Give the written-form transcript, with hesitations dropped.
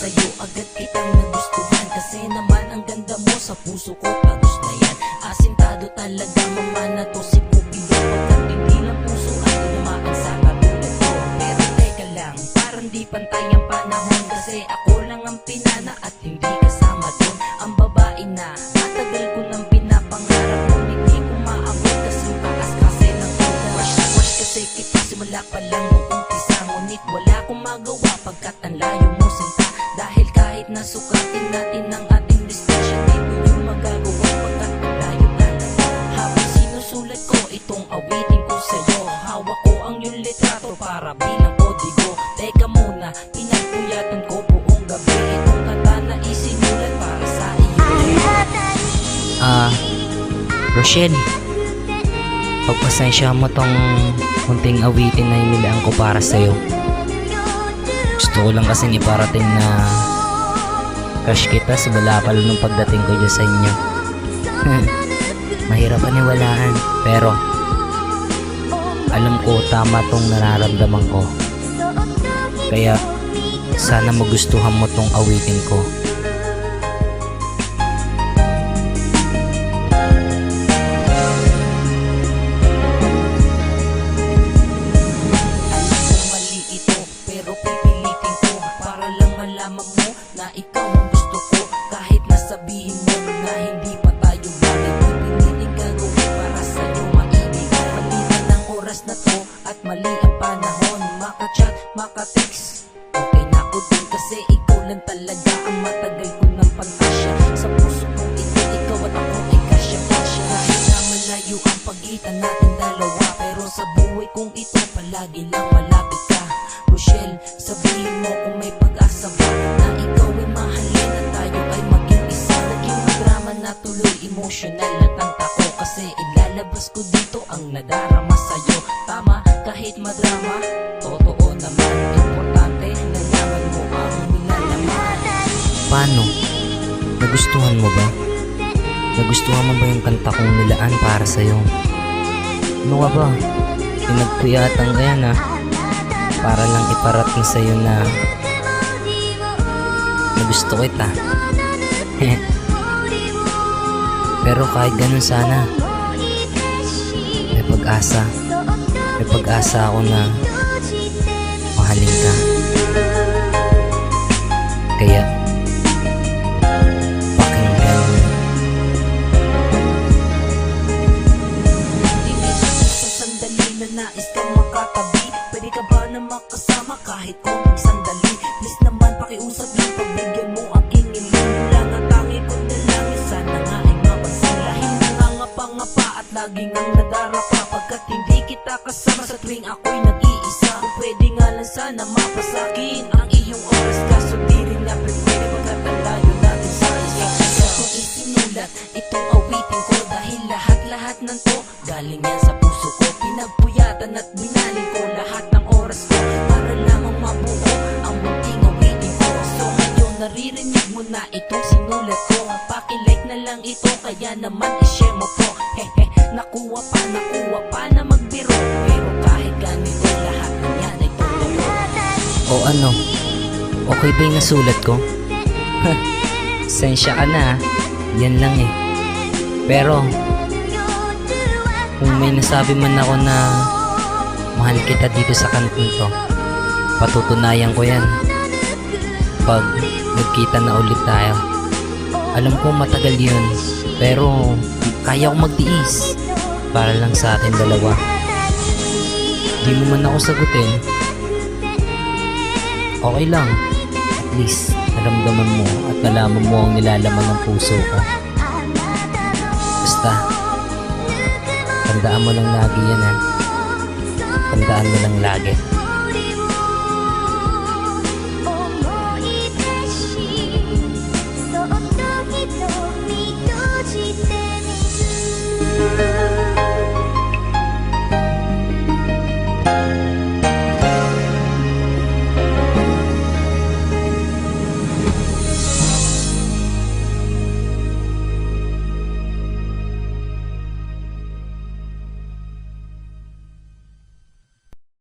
sa'yo agad kitang nagustuhan. Kasi naman ang ganda mo sa puso ko, tagos na yan. Asintado talaga mamana to si Cupido. Pagkat hindi ng puso ay lumaan sa katulad ko. Pero teka lang, parang di pantay ang panahon. Kasi ako lang ang pinana at hindi kasama dun ang babae na matagal ko nang pinapangarap. Ngunit di ko maabot kasing taas kasi ng crush. Crush kasi kita simula pa lang nung umpisa. Ngunit wala akong magawa pagkat ang layo mo sinta. Dahil kahit nasukatin natin ang ating distansya, di mo yung magagawa pagkat ang layo talaga. Habang sinusulat ko itong awitin ko sa'yo, hawak ko ang iyong litrato para bilang kodigo. Teka muna, pinagpuyatan ko buong gabi itong kanta na isinulat para sa iyo. Rochelle, pagpasensya mo tong munting awitin na inilaan ko para sa'yo. Gusto ko lang kasing iparating na crush kita simula pa lang nung pagdating ko dyan sa inyo. Mahirap paniwalaan, pero alam ko tama tong nararamdaman ko. Kaya sana magustuhan mo tong awitin ko. Mali ito, pero pipilitin ko para lang malaman mo na ikaw ang gusto ko. Kahit nasabihin mo na hindi pa tayo bagay, pipilitin gagawin para sa'yo maibigan. Mali na ng oras na to at mali ang panahon. Maka-chat, maka-text, okay na ako din kasi ikaw lang talaga ang matagal ko ng pantasya. Sa puso kong ito, ikaw at ako ay kasya-kasya. Kahit na malayo ang pagitan natin dalawa, pero sa buhay kong ito palagi lang malapit ka. Rochelle, sabihin mo kung may pag-asa ba na ikaw ay mahalin at tayo ay maging isa. Naging madrama na tuloy, emotional na tanta ko kasi ilalabas ko dito ang nadarama sa'yo. Tama, kahit madrama, totoo naman. Importante, nalaman mo ang nilalaman. Paano? Nagustuhan mo ba? Nagustuhan mo ba yung kanta kong nilaan para sa'yo? Ano ka ba? Pinagpuyatan ka yan para lang iparating sa'yo na gusto kita. Pero kahit ganun sana, may pag-asa. May pag-asa ako na mahalin ka. Kaya pakinggan mo. Sa sandali na nais kang makatabi, pwede ka ba na makasama kahit konting sandali? Please naman pakiusap lang, pagbigyan mo aking iling. Lang ang tangi kong dalangin, sana nga ay mapansin. Lahing nangangapa-ngapa at laging ang nadarapa, pagkat hindi kita kasama sa tuwing ako'y nag-iisa. Kung pwede nga lang sana mapasakin ang iyong oras, kaso di rin na pwede pagkat ang layo natin sa isa't isa. Kung isinulat itong awitin ko, dahil lahat-lahat ng to galing yan sa puso ko. Pinagpuyatan at binaling ko lahat ng oras ko para lamang mabuo ang munting awitin ko. So ngayon naririnig mo na itong sinulat ko, pakilike na lang ito, kaya naman i-share mo po. Hehe, nakuha pa na magbiro, pero kahit ganito lahat ng yan ay totoo. O ano? Okay ba yung nasulat ko? Sensya ka na yan lang eh. Pero kung may nasabi man ako na mahal kita dito sa kantong to, patutunayan ko yan pag nagkita na ulit tayo. Alam ko matagal yun, pero kaya ko magtiis para lang sa atin dalawa. Di mo man ako sagutin, okay lang. At least naramdaman mo at nalaman mo ang nilalaman ng puso ko. Basta tandaan mo lang lagi yan Tandaan mo lang lagi.